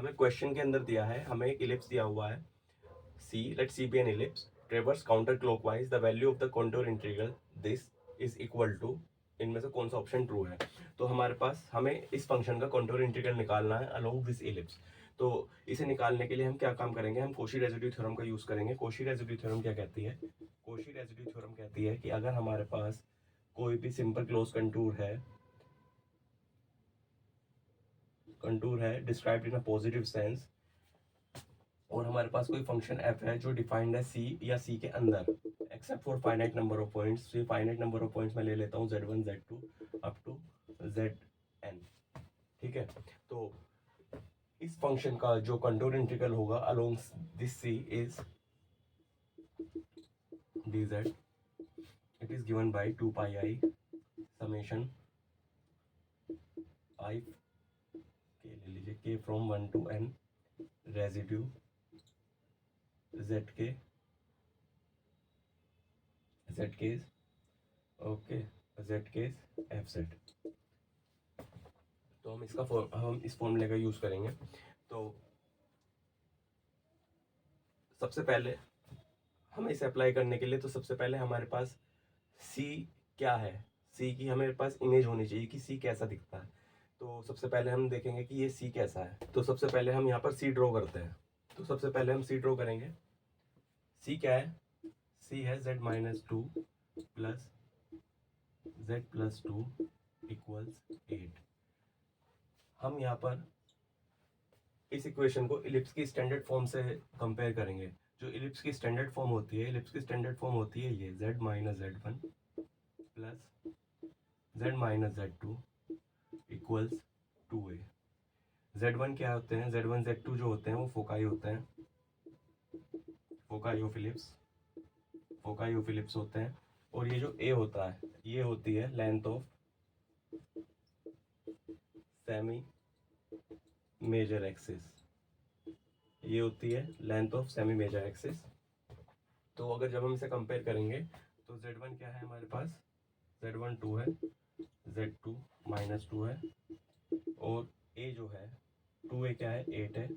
हमें क्वेश्चन के अंदर दिया है, हमें एक इलिप्स दिया हुआ है C, let C be an ellipse traverse counter clockwise, the value of the contour integral this is equal to, इनमें से कौन सा ऑप्शन ट्रू है। तो हमारे पास हमें इस फंक्शन का कॉन्टूर इंटीग्रल निकालना है अलोंग दिस इलिप्स। तो इसे निकालने के लिए हम क्या काम करेंगे, हम कोशी रेसिड्यू थ्योरम का यूज करेंगे। कोशी रेसिड्यू थ्योरम क्या कहती है, कोशी रेसिड्यू थ्योरम कहती है कि अगर हमारे पास कोई भी सिंपल क्लोज कंटूर है described in a positive sense, और हमारे पास कोई फंक्शन f है जो डिफाइंड है c या c के अंदर except for finite number of points. ये फाइनाइट नंबर ऑफ पॉइंट्स मैं ले लेता हूँ z1 z2 up to zn। ठीक है, तो इस फंक्शन का जो कंटूर इंटीग्रल होगा along this c is dz, it is given by 2 pi I summation I के ले लीजिए k from 1 to n residue z case okay z case F set. तो हम इस फॉर्मूले का यूज करेंगे। तो सबसे पहले हमें इसे अप्लाई करने के लिए, तो सबसे पहले हमारे पास c क्या है, c की हमारे पास इमेज होनी चाहिए कि c कैसा दिखता है। तो सबसे पहले हम देखेंगे कि ये c कैसा है। तो सबसे पहले हम यहाँ पर c ड्रॉ करते हैं। तो सबसे पहले हम c ड्रॉ करेंगे। c क्या है, c है z minus two plus z plus two equals 8। हम यहाँ पर इस इक्वेशन को इलिप्स की स्टैंडर्ड फॉर्म से कंपेयर करेंगे। जो इलिप्स की स्टैंडर्ड फॉर्म होती है, इलिप्स की स्टैंडर्ड फॉर्म होती है ये z minus z1 plus z minus z2 equals 2a। z1 क्या होते हैं, z1 z2 जो होते हैं वो फोकाई होते हैं, foci of ellipse, foci of ellipse होते हैं। और ये जो a होता है ये होती है length of semi major axis, ये होती है length of semi major axis. तो अगर जब हम इसे कंपेयर करेंगे तो z1 क्या है हमारे पास, z1 2 है, z2 माइनस 2 है, और a जो है 2a क्या है 8 है।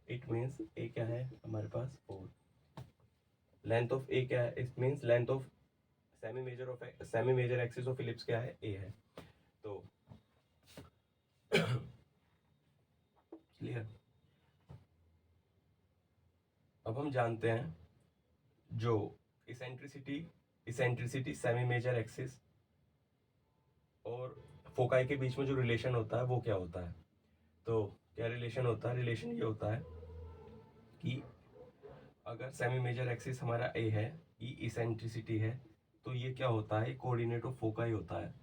इट मीन्स a क्या है हमारे पास 4। लेंथ ऑफ a क्या है, it means length of semi major axis of ellipse क्या है, a है। तो क्लियर। अब हम जानते हैं जो इसेंट्रिसिटी सेमी मेजर एक्सिस और फोकाई के बीच में जो रिलेशन होता है वो क्या होता है। तो क्या रिलेशन होता है, रिलेशन ये होता है कि अगर सेमी मेजर एक्सिस हमारा ए है, ई इसेंट्रिसिटी है, तो ये क्या होता है, कोऑर्डिनेट ऑफ फोकाई होता है।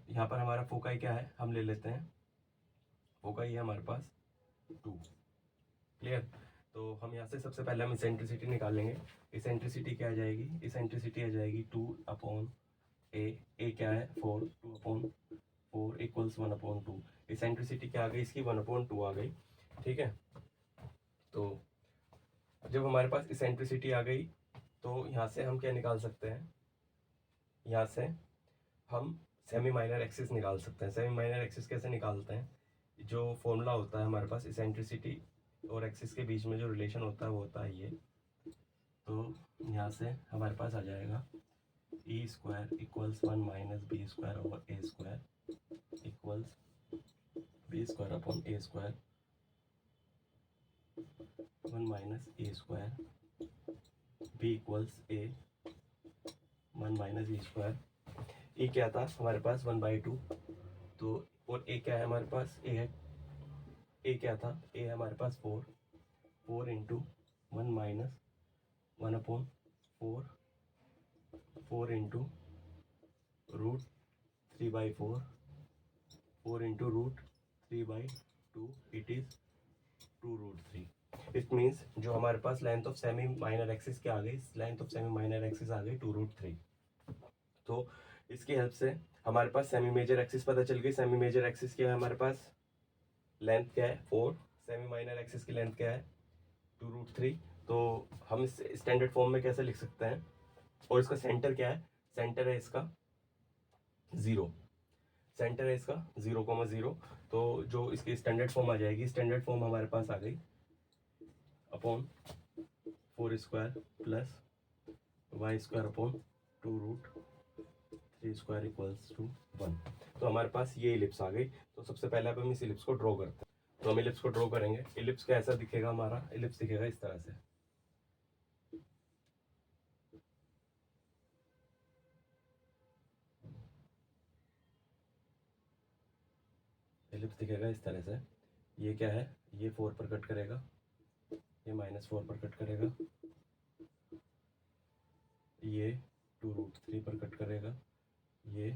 यहाँ पर हमारा फोकाई क्या है, हम ले लेते हैं फोकाई है हमारे पास 2। क्लियर। तो हम यहाँ से सबसे पहले हम इसेंट्रिसिटी निकालेंगे। इसेंट्रिसिटी क्या आ जाएगी, इसेंट्रिसिटी आ जाएगी 2 अपॉन ए क्या है 4, 2 अपॉन 4 इक्वल्स 1 अपॉन 2। इसेंट्रिसिटी क्या आ गई इसकी 1 अपॉन 2 आ गई। ठीक है, तो जब हमारे पास इसेंट्रिसिटी आ गई तो यहाँ से हम क्या निकाल सकते हैं, यहाँ से हम सेमी माइनर एक्सिस निकाल सकते हैं। सेमी माइनर एक्सिस कैसे निकालते हैं, जो फॉर्मूला होता है हमारे पास इसेंट्रिसिटी और एक्सिस के बीच में जो रिलेशन होता है वो होता है ये। तो यहाँ से हमारे पास आ जाएगा e square equals 1 minus b square over a square equals b square upon a square 1 minus a square, b equals a 1 minus e square. A क्या था हमारे पास 1/2, तो और ए क्या है हमारे पास, ए है, ए क्या था, ए है हमारे पास 4 into 1 minus 1 upon 4 into root 3/4, 4 into root 3/2, it is 2√3। It means जो हमारे पास length of semi minor axis क्या आ गई, length of semi minor axis आ गई 2√3। तो इसकी हेल्प से हमारे पास सेमी मेजर एक्सिस पता चल गई। सेमी मेजर एक्सिस क्या है हमारे पास, लेंथ क्या है 4, सेमी माइनर एक्सिस की लेंथ क्या है 2√3। तो हम इस स्टैंडर्ड फॉर्म में कैसे लिख सकते हैं, और इसका सेंटर क्या है, सेंटर है इसका 0। सेंटर है इसका 0,0, तो जो इसकी स्टैंडर्ड फॉर्म आ जाएगी, स्टैंडर्ड फॉर्म हमारे पास आ गई upon 4² plus y² upon 2√3² equals to 1। तो हमारे पास ये इलिप्स आ गई। तो सबसे पहले अब हम इस इलिप्स को ड्रॉ करते हैं। तो हम इलिप्स को ड्रॉ करेंगे। इलिप्स कैसा दिखेगा? हमारा इलिप्स दिखेगा इस तरह से। इलिप्स दिखेगा इस तरह से। ये क्या है? ये 4 पर कट करेगा, ये -4 पर कट करेगा, ये 2√3 पर कट करेगा, ये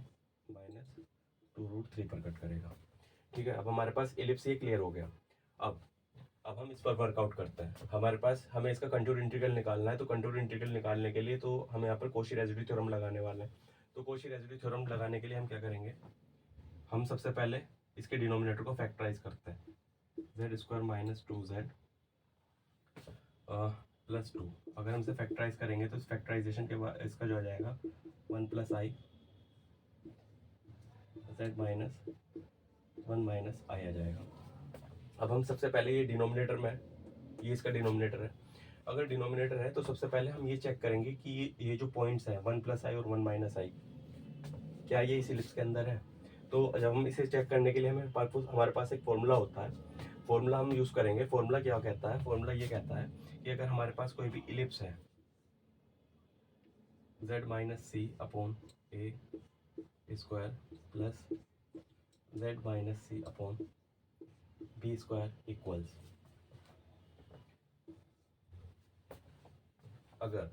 -2√3 पर कट करेगा। ठीक है, अब हमारे पास इलिप्स ये क्लियर हो गया। अब हम इस पर वर्कआउट करते हैं। हमारे पास हमें इसका कंटूर इंटीग्रल निकालना है। तो कंटूर इंटीग्रल निकालने के लिए तो हम यहाँ पर कॉची रेसिड्यू थ्योरम लगाने वाले हैं। तो कॉची रेसिड्यू थ्योरम लगाने के लिए हम क्या करेंगे? हम सबसे पहले इसके डिनोमिनेटर को फैक्टराइज करते हैं। z² - 2z plus 2। अगर हम इसे फैक्टराइज करेंगे तो इस फैक्टराइजेशन के बाद इसका जो आ जाएगा 1 + i z - 1 - i आ जाएगा। अब हम सबसे पहले ये डिनोमिनेटर में, ये इसका डिनोमिनेटर है। अगर डिनोमिनेटर है तो सबसे पहले हम ये चेक करेंगे कि ये जो पॉइंट्स हैं 1 + i और 1 - i, क्या ये इस इलिप्स के अंदर है? तो जब हम इसे चेक करने के लिए हमारे पास एक फॉर्मूला होता है। फॉर्मूला हम यूज़ करेंगे। फॉर्मूला क्या कहता है? फॉर्मूला ये कहता है कि अगर हमारे पास कोई भी इलिप्स है z - c upon a² plus z - c upon b² equals, अगर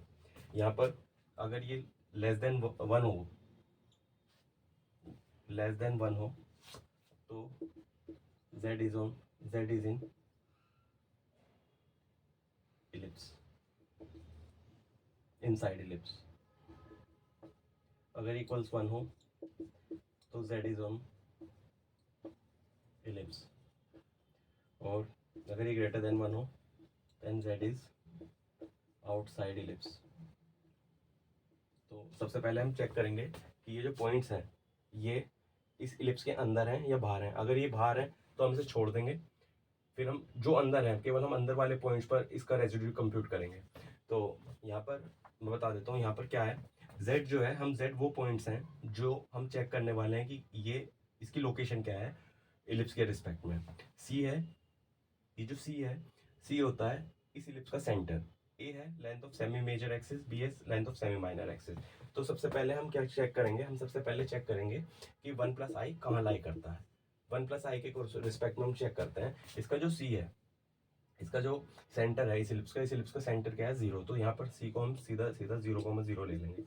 यहाँ पर अगर ये लेस देन 1 हो, तो z is in ellipse, inside ellipse. अगर इक्वल्स 1 हो तो z इज ऑन इलिप्स, और अगर ये ग्रेटर देन 1 हो then z is outside ellipse. तो सबसे पहले हम चेक करेंगे कि ये जो पॉइंट्स हैं ये इस इलिप्स के अंदर हैं या बाहर हैं। अगर ये बाहर हैं तो हम इसे छोड़ देंगे। फिर हम जो अंदर हैं केवल हम अंदर वाले पॉइंट्स पर इसका रेजिड्यू कंप्यूट करेंगे। तो यहाँ पर मैं बता देता हूँ यहाँ पर क्या है। z जो है, हम z वो पॉइंट्स हैं जो हम चेक करने वाले हैं कि ये इसकी लोकेशन क्या है इलिप्स के रिस्पेक्ट में। c है, ये जो c है, c होता है इस इलिप्स का सेंटर। a है length of semi major axis, b है length of semi minor axis. तो सबसे पहले हम क्या चेक करेंगे? हम सबसे पहले चेक करेंगे कि 1 + i कहाँ लाई करता है। 1 + i के रिस्पेक्ट में हम चेक करते हैं। इसका जो c है, इसका जो सेंटर है इस इलिप्स का सेंटर क्या है? 0। तो यहाँ पर c को हम सीधा 0,0 ले लेंगे।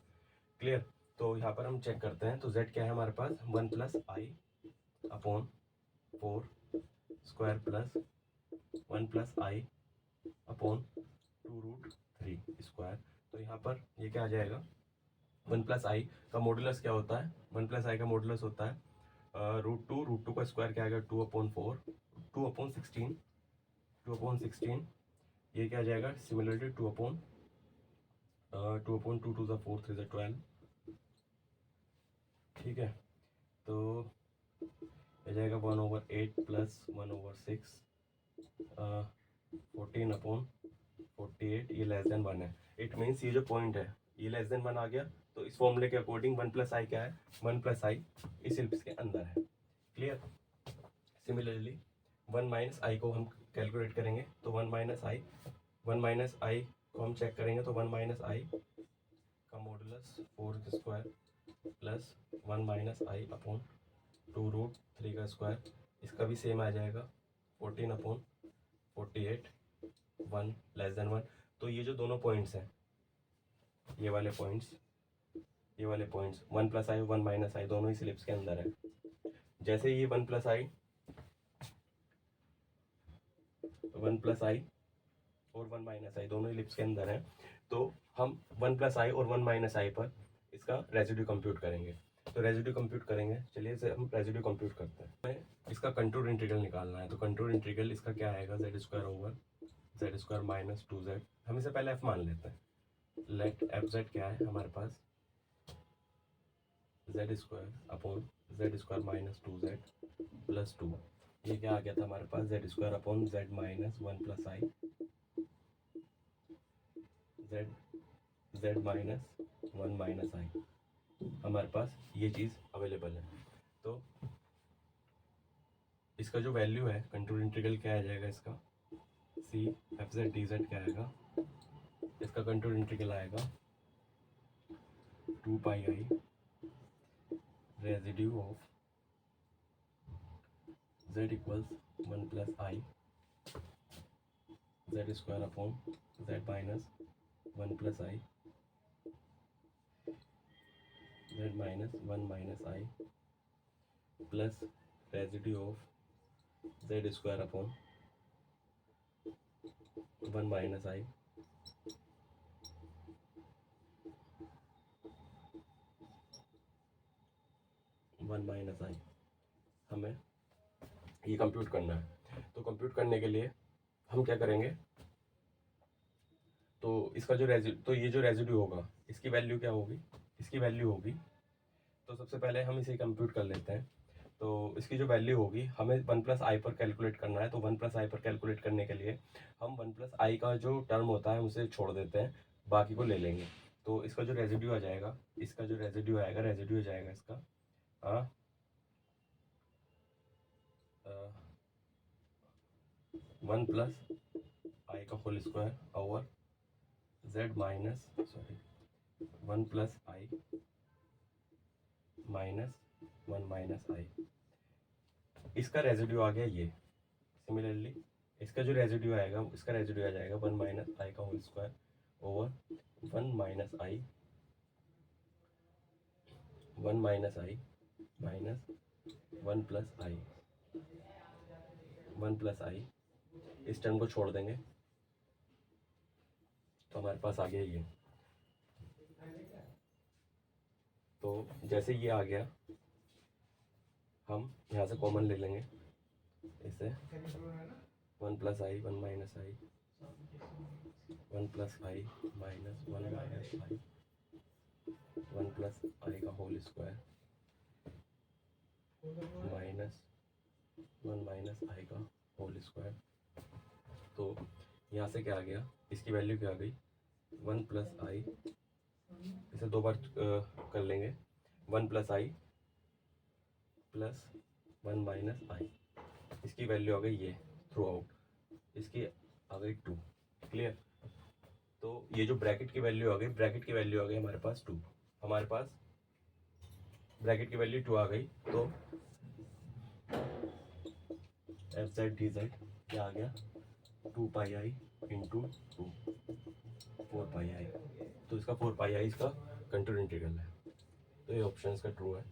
क्लियर? तो यहाँ पर हम चेक करते हैं। तो z क्या है हमारे पास? 1 + i upon 4² plus 1 + i upon 2√3²। तो यहाँ पर ये क्या आ जाएगा? 1 + i का मॉडुलस क्या होता है? 1 + i का मॉडुलस होता है √2 का स्क्वायर क्या आएगा? 2/4, 2/16, 2/16। ये क्या आ जाएगा? सिमिलरली 2/2 2 × 4 3 12। ठीक है, तो आ जाएगा 1/8 प्लस 1/6 14/48। ये लेस देन 1 है। इट मीन्स ये जो पॉइंट है ये लेस देन 1 आ गया। तो इस फॉर्मूले के अकॉर्डिंग 1 + i क्या है? 1 + i इस इलिप्स के अंदर है। क्लियर? सिमिलरली 1 - i को हम कैलकुलेट करेंगे। तो 1 - i को हम चेक करेंगे। तो 1 - i का मॉडुलस 4² प्लस 1 - i अपॉन 2√3²। इसका भी सेम आ जाएगा 14/48, 1 लेस देन 1। तो ये जो दोनों पॉइंट्स हैं, ये वाले पॉइंट्स 1 + i 1 - i दोनों इस इलिप्स के अंदर है। जैसे ये 1 + i और 1 - i दोनों इलिप्स के अंदर हैं, तो हम 1 + i और 1 - i पर इसका रेजिड्यू कंप्यूट करेंगे। तो रेजिड्यू कंप्यूट करेंगे। चलिए इसे हम रेजिड्यू कंप्यूट करते हैं। हमें इसका कंटूर इंटीग्रल निकालना है। तो कंटूर इंटीग्रल इसका क्या आएगा? z² - 2z। हम इसे पहले f मान लेते हैं। लेट fz क्या है हमारे पास? Z square upon z square minus 2z plus 2। ये क्या आ गया था हमारे पास, z square upon z minus 1 plus i, z z minus 1 minus i, हमारे पास ये चीज़ अवेलेबल है। तो इसका जो वैल्यू है कंट्रोल इंटीग्रल क्या आ जाएगा इसका, c f z d z क्या आएगा, इसका कंट्रोल इंटीग्रल आएगा 2 pi i residue of z equals 1 plus i z square upon z minus 1 plus i z minus 1 minus i plus residue of z square upon 1 minus i one minus i. हमें ये compute करना है, तो compute करने के लिए हम क्या करेंगे, तो इसका जो तो ये जो रेजिड्यू होगा इसकी वैल्यू क्या होगी, इसकी वैल्यू होगी, तो सबसे पहले हम इसे कंप्यूट कर लेते हैं। तो इसकी जो वैल्यू होगी हमें 1 प्लस आई पर कैलकुलेट करना है, तो 1 प्लस आई पर कैलकुलेट करने के लिए हम 1 प्लस आई का जो टर्म होता है उसे छोड़ देते हैं, बाकी को ले लेंगे। तो इसका जो रेजिड्यू आ जाएगा, इसका जो रेजिड्यू आएगा, रेजिड्यू आ जाएगा इसका 1 प्लस आई का whole square over z minus 1 plus i minus 1 minus i, इसका रेजिड्यू आ गया ये। सिमिलरली इसका जो रेजिड्यू आएगा, इसका रेजिड्यू आ जाएगा 1 माइनस आई का होल स्क्वायर ओवर 1 माइनस आई माइनस 1 प्लस आई, 1 प्लस आई, इस टर्म को छोड़ देंगे तो हमारे पास आ गया ये। तो जैसे ये आ गया हम यहाँ से कॉमन ले लेंगे इसे, 1 plus I 1 minus I 1 plus i minus 1 minus I 1 plus i का होल स्क्वायर माइनस 1 माइनस आई का होल स्क्वायर। तो यहाँ से क्या आ गया, इसकी वैल्यू क्या आ गई, 1 प्लस आई, इसे दो बार कर लेंगे, 1 प्लस आई प्लस 1 माइनस आई, इसकी वैल्यू आ गई ये थ्रू आउट, इसकी आ गई 2। क्लियर। तो ये जो ब्रैकेट की वैल्यू आ गई, ब्रैकेट की वैल्यू आ गई हमारे पास 2, हमारे पास ब्रैकेट की वैल्यू 2 आ गई। तो एफ जेड डी जेड क्या आ गया, 2 पाई आई इंटू 2 4 पाई आई, तो इसका 4 पाई आई इसका कंट्रोल इंटीग्रल है। तो ये ऑप्शन इसका ट्रू है।